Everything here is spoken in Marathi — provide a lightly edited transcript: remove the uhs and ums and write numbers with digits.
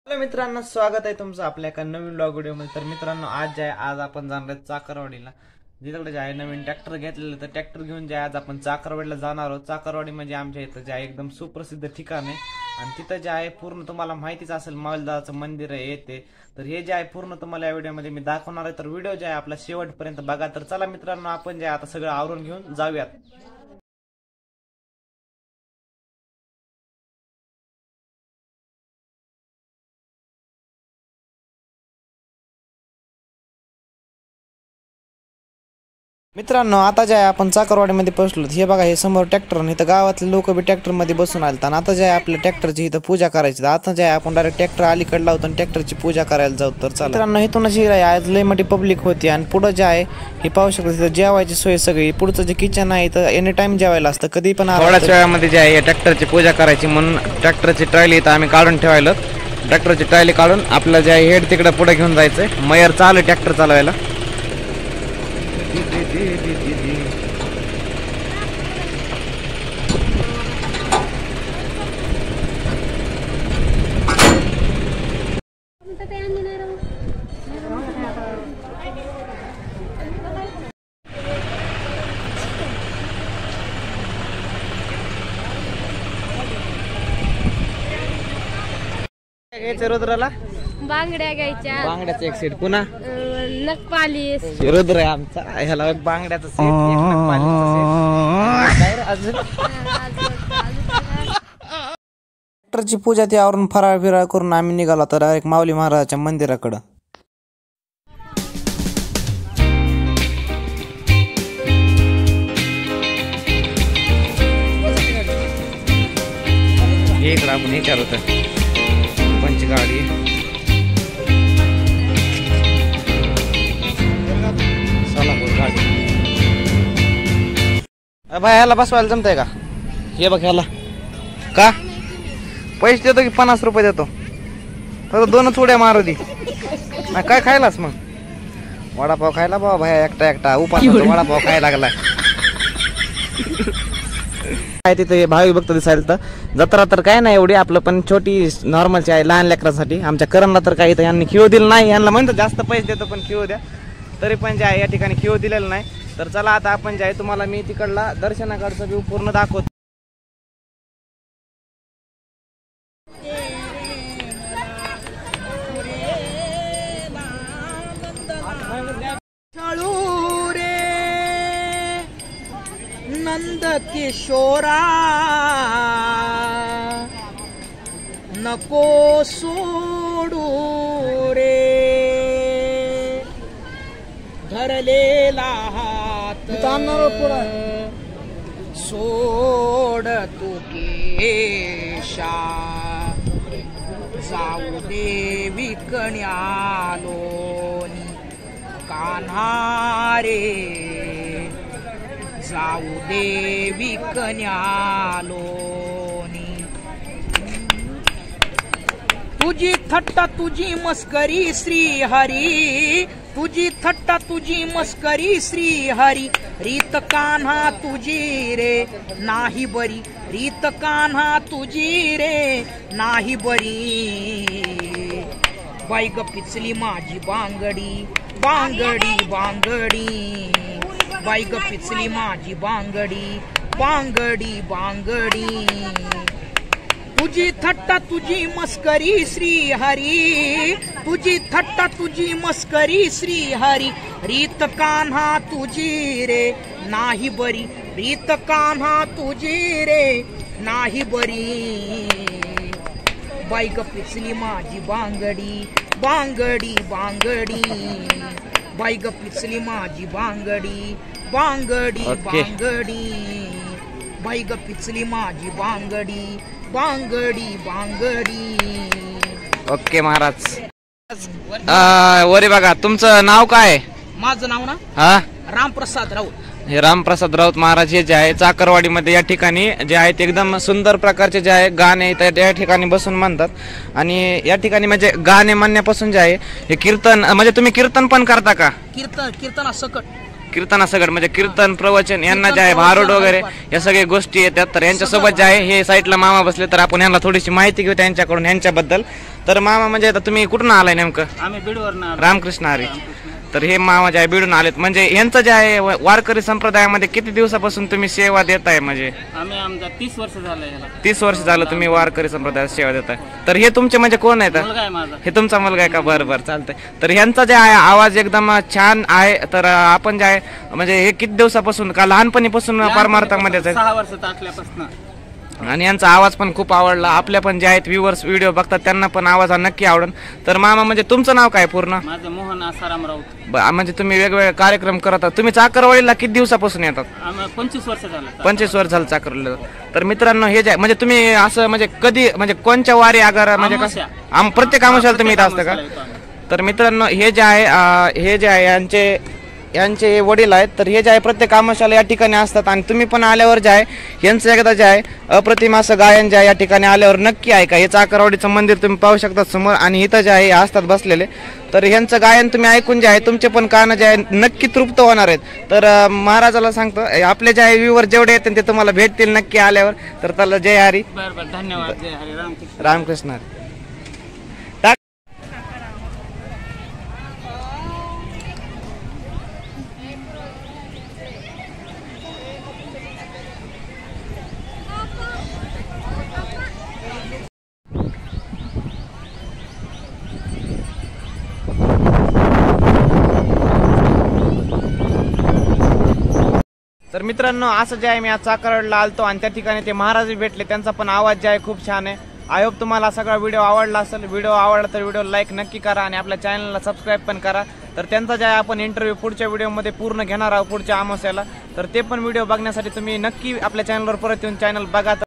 हॅलो मित्रांनो, स्वागत आहे तुमचं आपल्या एका नवीन व्लॉग व्हिडिओमध्ये। तर मित्रांनो, आज आपण जाणार आहे चाकरवाडीला। जिकडे जे आहे नवीन ट्रॅक्टर घेतलेलं, तर ट्रॅक्टर घेऊन जे आज आपण चाकरवाडीला जाणार आहोत। चाकरवाडी म्हणजे आमच्या इथं जे आहे एकदम सुप्रसिद्ध ठिकाण आहे आणि तिथं जे आहे पूर्ण तुम्हाला माहितीच असेल, माऊलदादाचं मंदिर आहे येते। तर हे जे आहे पूर्ण तुम्हाला या व्हिडिओमध्ये मी दाखवणार आहे। तर व्हिडिओ जे आहे आपला शेवटपर्यंत बघा। तर चला मित्रांनो, आपण जे आता सगळं आवरून घेऊन जाऊयात। मित्रांनो, आता जे आहे आपण चाकरवाडीमध्ये पोहोचलो। हे बघा, हे समोर ट्रॅक्टर आणि इथं गावातले लोक बी ट्रॅक्टरमध्ये बसून आले। आणि आता जे आहे आपल्या ट्रॅक्टरची इथं पूजा करायची। आता जे आहे आपण डायरेक्ट ट्रॅक्टर अलीकडे लावतो आणि ट्रॅक्टरची पूजा करायला जाऊ। तर चला मित्रांनो, इथूनच आज लय मोठी पब्लिक होती आणि पुढं जे आहे हे पाहू शकतो, तिथं जेवायची सोय सगळी। पुढचं जे किचन आहे तर एनी टाइम जेवायला असतं, कधी पण थोड्याच वेळामध्ये जे आहे ट्रॅक्टरची पूजा करायची म्हणून ट्रॅक्टरची ट्रॉली इथं आम्ही काढून ठेवायला। ट्रॅक्टरची ट्रॉली काढून आपलं जे आहे हेड तिकडे पुढे घेऊन जायचंय। मयर चालू ट्रॅक्टर चालवायला। घ्यायचं रुद्राला बांगड्या घ्यायच्या, बांगड्याचं एक सेट, पुन्हा नखपालीस रुद्र आहे आमचा, ह्याला एक बांगड्याचं सेट, एक नखपालीचं सेट अजून। ट्रॅक्टरची पूजा ती आवरून फराळ फिराळ करून आम्ही निघालो तर डायरेक्ट माऊली महाराजाच्या मंदिराकडं। इकडं आपण विचार होत पंचगाडी सोलापूर गाडी। भाई ह्याला बसवायला जमतंय का? हे बघ, ह्याला का पैसे देतो की 50 रुपये देतो, तर 2 उड्या मारू दे। काय खायलास मग? वडापाव खायला बाबा भाई, एकटा एकटा उपास वडापाव खायला लागलाय। काय तिथे भाविक भक्त दिसायला तर जत्रा तर काय नाही एवढी, आपलं पण छोटी नॉर्मलची आहे लहान लेकरांसाठी। आमच्या करणला तर काही तर यांनी खिओ दिलं नाही, यांना म्हणतो जास्त पैसे देतो पण खिओ द्या, तरी पण जे आहे या ठिकाणी खिओ दिलेलं नाही। तर चला आता आपण जे आहे तुम्हाला मी तिकडला दर्शनाकडचा व्ह्यू पूर्ण दाखवतो। नंद किशोरा नको सोडू रे, धरलेला हात सोड तू केशा, जाऊ दे विकण्यालोनी कान्हा रे, जाऊ दे विकण्यालोनी। तुझी थट्टा तुझी मस्करी श्री हरी, तुझी थट्टा तुझी मस्करी श्री हरी, रीत कान्हा तुझी रे नाही बरी, रीत कान्हा तुझी रे नाही बरी। बाई ग पिचली माझी बांगडी, बांगडी बांगडी, बाई ग पिचली माझी बांगडी, बांगडी बांगडी। तुझी थट्टा तुझी मस्करी श्री हरी, तुझी थट्टा तुझी मस्करी श्री हरी, रीत कान्हा तुझी रे नाही बरी, रीत कान्हा तुझी रे नाही बरी। बाई ग पिचली माझी बांगडी, बांगडी बांगडी, बाई ग पिचली माझी बांगडी, बांगडी बांगडी, बाई ग पिचली माझी बांगडी, बांगडी बांगडी। ओके महाराज, वरे बघा, तुमचं नाव काय? माझं नाव ना रामप्रसाद राऊत। हे रामप्रसाद राऊत महाराज हे जे आहे चाकरवाडीमध्ये या ठिकाणी जे आहेत एकदम सुंदर प्रकारचे जे आहे गाणे त्या ठिकाणी बसून म्हणतात। आणि या ठिकाणी म्हणजे गाणे म्हणण्यापासून जे आहे हे कीर्तन, म्हणजे तुम्ही कीर्तन पण करता का? कीर्तनासकट कीर्तनासकट म्हणजे कीर्तन प्रवचन यांना जे आहे भारूड वगैरे या सगळ्या गोष्टी येतात। तर यांच्यासोबत जे आहे हे साईडला मामा बसले, तर आपण यांना थोडीशी माहिती घेऊ त्यांच्याकडून यांच्याबद्दल। तर मामा म्हणजे आता तुम्ही कुठून आलाय नेमकं? आम्ही बीडवरनं रामकृष्ण हरी. तर हे मामा जे आहे बीडून आलेत, म्हणजे यांचं जे आहे वारकरी संप्रदायामध्ये किती दिवसापासून तुम्ही सेवा देताय? म्हणजे आम्ही आमचा 30 वर्ष झालं याला. 30 वर्ष झालं तुम्ही वारकरी संप्रदायात सेवा देताय. तर हे तुमचे म्हणजे कोण आहेत? मुलगा आहे माझा. हे तुमचा मुलगा आहे का? बरं बरं, चालतंय. तर ह्यांचा जे आहे आवाज एकदम छान आहे. तर आपण जे आहे म्हणजे हे किती दिवसापासून का लहानपणीपासून परमार्थामध्येच आहे? 6 वर्षात असल्यापासून. आणि यांचा आवाज पण खूप आवडला. आपल्या पण जे आहेत व्ह्यूअर्स व्हिडिओ बघतात त्यांना पण आवाज हा नक्की आवडेल. तर मामा म्हणजे तुमचं नाव काय पूर्ण? माझं मोहन आसाराम राऊत. म्हणजे तुम्ही वेगवेगळे कार्यक्रम करत आहात. तुम्ही चाकरवाडीला किती दिवसापासून येतात? आम्ही 25 वर्ष झालं. 25 वर्ष झालं चाकरवाडीला. तर मित्रांनो हे जे म्हणजे तुम्ही असं म्हणजे कधी म्हणजे कोणच्या वारी आगार म्हणजे कसं प्रत्येक अमावस्याला तुम्ही इथं असतं का? तर मित्रांनो हे जे आहे यांचे वडील आहेत. तर हे जे आहे प्रत्येक अमावस्याला या ठिकाणी असतात. आणि तुम्ही पण आल्यावर जे आहे यांचं एकदा जे आहे अप्रतिम असं गायन जे आहे या ठिकाणी आल्यावर नक्की ऐका. हे चाकरवाडीचं मंदिर तुम्ही पाहू शकता समोर. आणि इथं जे आहे असतात बसलेले. तर यांचं गायन तुम्ही ऐकून जे आहे तुमचे पण कान जे आहे नक्की तृप्त होणार आहेत. तर महाराजाला सांगतो आपले जे आहे व्ह्यूवर जेवढे येतील ते तुम्हाला भेटतील नक्की आल्यावर. तर त्याला जय हरी. बरं बरं, धन्यवाद. जय हरी. रामकृष्ण. रामकृष्ण हरी. तर मित्रांनो असं जे आहे मी आज चाकरवाडीला आलतो आणि त्या ठिकाणी ते महाराज भेटले. त्यांचा पण आवाज जे आहे खूप छान आहे. आय होप तुम्हाला सगळा व्हिडिओ आवडला असेल. व्हिडिओ आवडला तर व्हिडिओ लाईक नक्की करा आणि आपल्या चॅनलला सबस्क्राईब पण करा. तर त्यांचा जे आहे आपण इंटरव्ह्यू पुढच्या व्हिडिओमध्ये पूर्ण घेणार आहोत पुढच्या अमावस्याला. तर ते पण व्हिडिओ बघण्यासाठी तुम्ही नक्की आपल्या चॅनलवर परत येऊन चॅनल बघा.